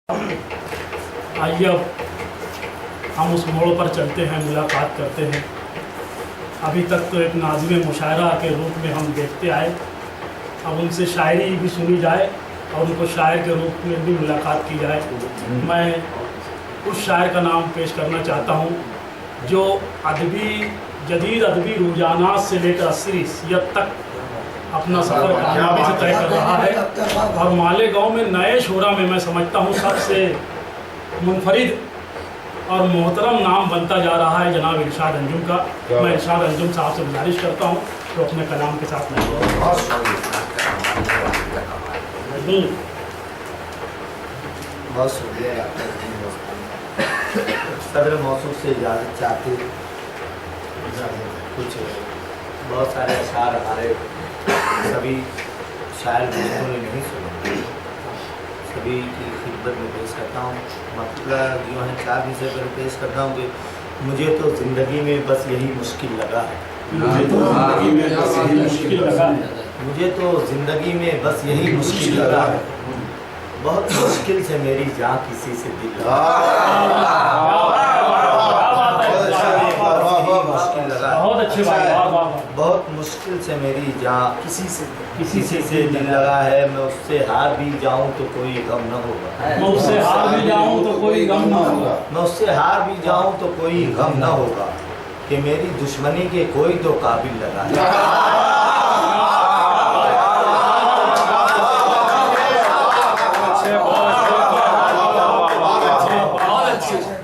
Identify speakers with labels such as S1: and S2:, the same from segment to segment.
S1: आइए अब हम उस मोड़ पर चलते हैं, मुलाकात करते हैं। अभी तक तो एक नाज़िम मुशायरा के रूप में हम देखते आए, अब उनसे शायरी भी सुनी जाए और उनको शायर के रूप में भी मुलाकात की जाए। मैं उस शायर का नाम पेश करना चाहता हूँ जो जदीद अदबी रुझानात से लेकर असरियत तक अपना सफ़र कामयाबी से तय कर रहा है। और मालेगांव में नए शोरा में मैं समझता हूँ सबसे मुनफरिद और मोहतरम नाम बनता जा रहा है जनाब इरशाद अंजुम का। मैं इरशाद अंजुम साहब से गुजारिश करता हूँ तो अपने कलाम के साथ मैं
S2: बहुत शुक्रिया। सदर मौसू से इजाज़त चाहते कुछ बहुत सारे अशार हमारे सभी शायर दोस्तों ने नहीं सुने, सभी की खिदमत में पेश करता हूँ। मतलब जो है 4 विषय पर पेश करता हूँ कि मुझे तो ज़िंदगी में बस यही मुश्किल लगा है,
S1: मुझे तो ज़िंदगी में बस यही मुश्किल लगा है,
S2: मुझे तो ज़िंदगी में बस यही मुश्किल लगा है, बहुत मुश्किल से मेरी जान किसी से दिल
S1: बहुत अच्छे बात,
S2: बहुत मुश्किल से मेरी जान किसी से दिल लगा है। मैं उससे हार भी जाऊं तो कोई गम न होगा,
S1: मैं उससे हार भी जाऊं तो कोई गम न होगा,
S2: मैं उससे हार भी जाऊं तो कोई गम न होगा कि मेरी दुश्मनी के कोई तो काबिल लगा है।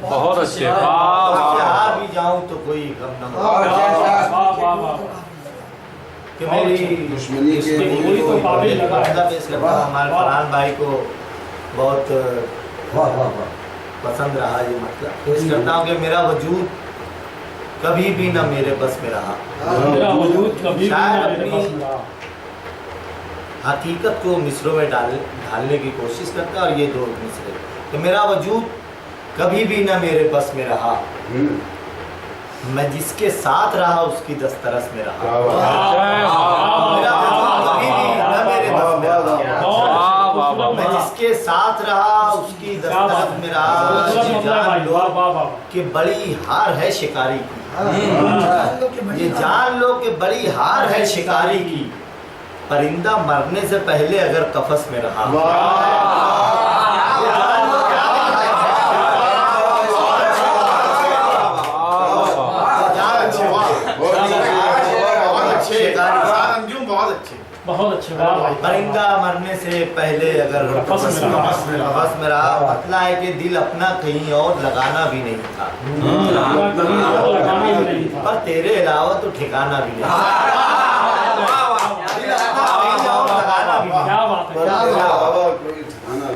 S3: बहुत अच्छे।
S2: हार भी जाऊं तो कोई गम न होगा कि मेरी
S1: दुश्मनी के कोई तो काबिल लगा है।
S2: पेश करता हूं। हमारे फरहान भाई को बहुत पसंद रहा ये मतलब पेश करता हूँ कि मेरा वजूद कभी भी न मेरे बस में रहा,
S1: मेरा वजूद कभी भी
S2: शायद
S1: मेरे बस में रहा।
S2: हकीकत को मिसरों में ढालने की कोशिश करता है और ये 2 मिसरे कि मेरा वजूद कभी भी न मेरे बस में रहा, मैं जिसके साथ रहा उसकी दस्तरस में रहा। मेरा वजूद कभी भी न मेरे बस में रहा, मैं जिसके साथ रहा उसकी दस्तरस में रहा। ये जान लो कि बड़ी हार है शिकारी की, ये जान लो कि बड़ी हार है शिकारी की, परिंदा मरने से पहले अगर कफस में रहा।
S1: बहुत अच्छे।
S2: परिंदा मरने से पहले अगर कफस में रहा, मतलब है कि दिल अपना कहीं और लगाना भी नहीं था, पर तेरे अलावा तो ठिकाना भी नहीं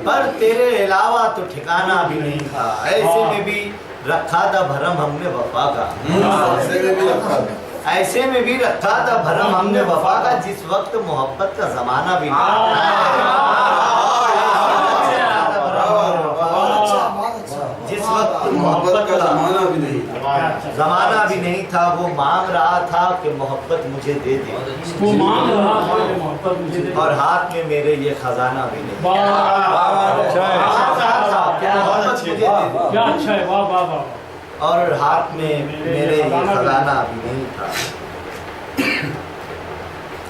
S2: पर तेरे अलावा तो ठिकाना भी नहीं था। ऐसे में भी रखा था भरम हमने वफा का, ऐसे में भी रखा था भरम हमने वफा का, जिस वक्त मोहब्बत का जमाना भी नहीं, जिस वक्त मोहब्बत का जमाना भी नहीं था, वो मांग रहा था कि मोहब्बत मुझे दे दे,
S1: वो मांग रहा था कि मोहब्बत मुझे दे दे,
S2: और हाथ में मेरे ये खजाना भी नहीं।
S1: क्या अच्छा है, वाह वाह वाह।
S2: और हाथ में मेरे ये खजाना भी नहीं था।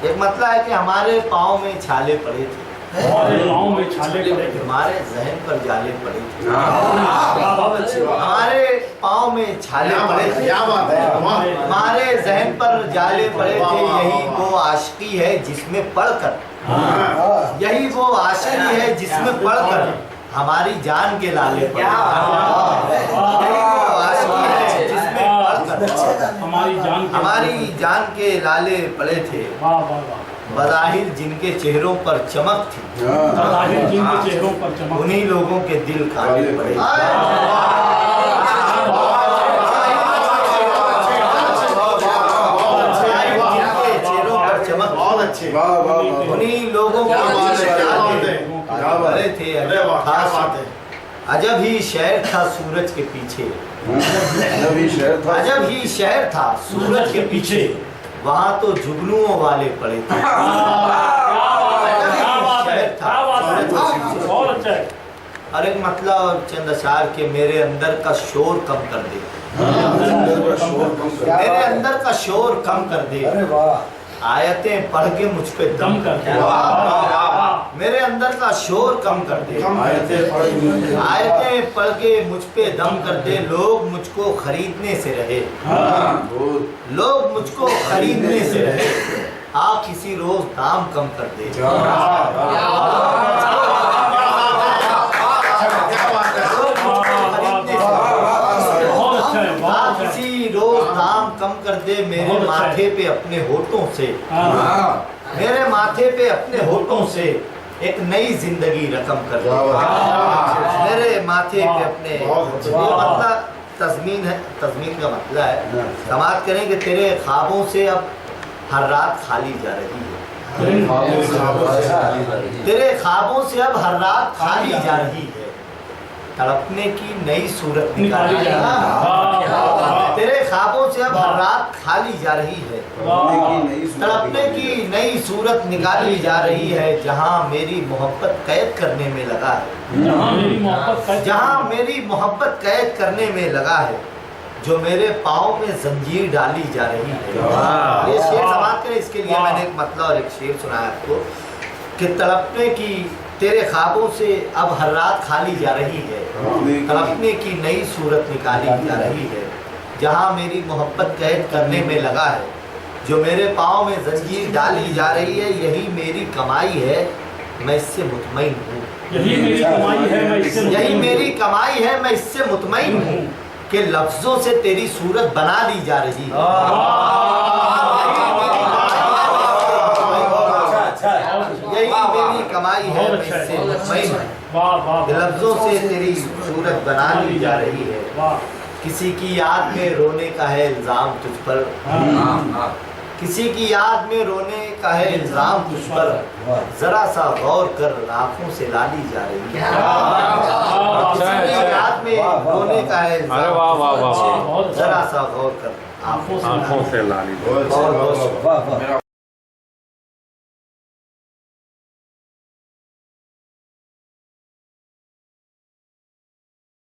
S2: एक मतलब है कि हमारे पाँव में छाले पड़े थे,
S1: हमारे पाँव में छाले पड़े थे,
S2: हमारे जहन पर जाले पड़े थे, हमारे पाँव में छाले पड़े थे, हमारे जहन पर जाले पड़े थे। यही वो आशिकी है जिसमें पढ़कर, यही वो आशिकी है जिसमें पढ़कर हमारी जान के लाले पड़े, हमारी जान के लाले पड़े थे। बज़ाहिर जिनके चेहरों पर चमक थी,
S1: जिनके चेहरों पर चमक,
S2: उन्हीं लोगों के दिल काले पड़े। उन्हीं लोगों के थे। अजब ही शहर था सूरज के पीछे, अजब ही शहर था सूरज के पीछे, वहाँ तो जुगनुओं वाले पड़े थे।
S1: बहुत अच्छा है।
S2: और एक मतलब और चंद अशार के मेरे अंदर का शोर कम कर दे, मेरे अंदर का शोर कम कर दे,
S4: अरे वाह,
S2: आयतें पढ़ के मुझ पे दम कर दे, मेरे अंदर का शोर कम कर दे, आयतें पढ़ के मुझ पे दम कर दे, लोग मुझको खरीदने से रहे, लोग मुझको खरीदने से रहे, आप किसी रोज दाम कम कर दे, आप किसी रोज दाम कम कर दे, मेरे माथे पे अपने होठों से, मेरे माथे पे अपने होठों से एक नई जिंदगी रकम कर दे, मेरे माथे पे अपने, ये मतलब तज़मीन है, तज़मीन का मतलब है समाप्त करें कि तेरे ख्वाबों से अब हर रात खाली जा रही है, तेरे ख्वाबों से अब हर रात खाली जा रही है, तड़पने की नई सूरत निकाली जा रही है, तेरे ख्वाबों से अब हर रात खाली जा रही है, तड़पने की नई सूरत निकाली जा रही है, जहाँ मेरी मोहब्बत कैद करने में लगा है, जहाँ मेरी मोहब्बत कैद करने में लगा है, जो मेरे पाँव में जंजीर डाली जा रही है। ये शेर समाप्त करें, इसके लिए मैंने एक मतलब और एक शेर सुनाया आपको कि तड़पने की तेरे ख्वाबों से अब हर रात खाली जा रही है, तड़पने की नई सूरत निकाली जा रही है, जहाँ मेरी मोहब्बत कैद करने में लगा है, जो मेरे पाँव में जंजीर डाली जा रही है, यही मेरी कमाई है, मैं इससे मुतमईन हूँ,
S1: यही मेरी कमाई है, मैं इससे
S2: यही मेरी कमाई है, मैं इससे मुतमईन हूँ कि लफ्जों से तेरी सूरत बना ली जा रही है, यही मेरी कमाई है, मैं इससे मुतमईन हूँ कि लफ्जों से तेरी सूरत बना ली जा रही है, किसी की याद में रोने का है इल्जाम तुझ पर, किसी की याद में रोने का है इल्जाम तुझ पर, जरा सा गौर कर आंखों से लाली जा रही है, किसी की याद में रोने का है
S3: अरे वाह वाह वाह वाह,
S2: जरा सा गौर कर आंखों
S3: आंखों से लाली।
S2: बहुत बहुत
S4: वाह वाह।